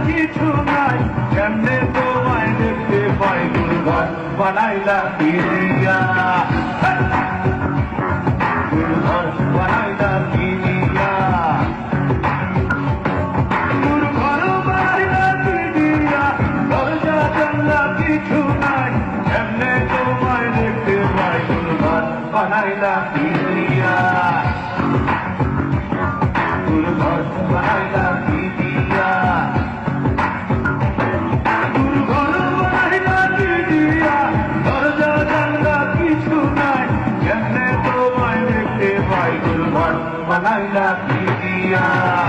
কিছু নাই কেমনে তোমায় দেখতে পাই দুর্ঘর বানাইলা পিরিয়া দুর্ঘর বানাইলা পিরিয়া দুর্ঘর বানাইলা পিরিয়া দরজা জানলা কিছু নাই কেমনে তোমায় দেখতে পাই দুর্ঘর বানাইলা পিরিয়া দুর্ঘর বানাইলা পিরিয়া Banaila Pidia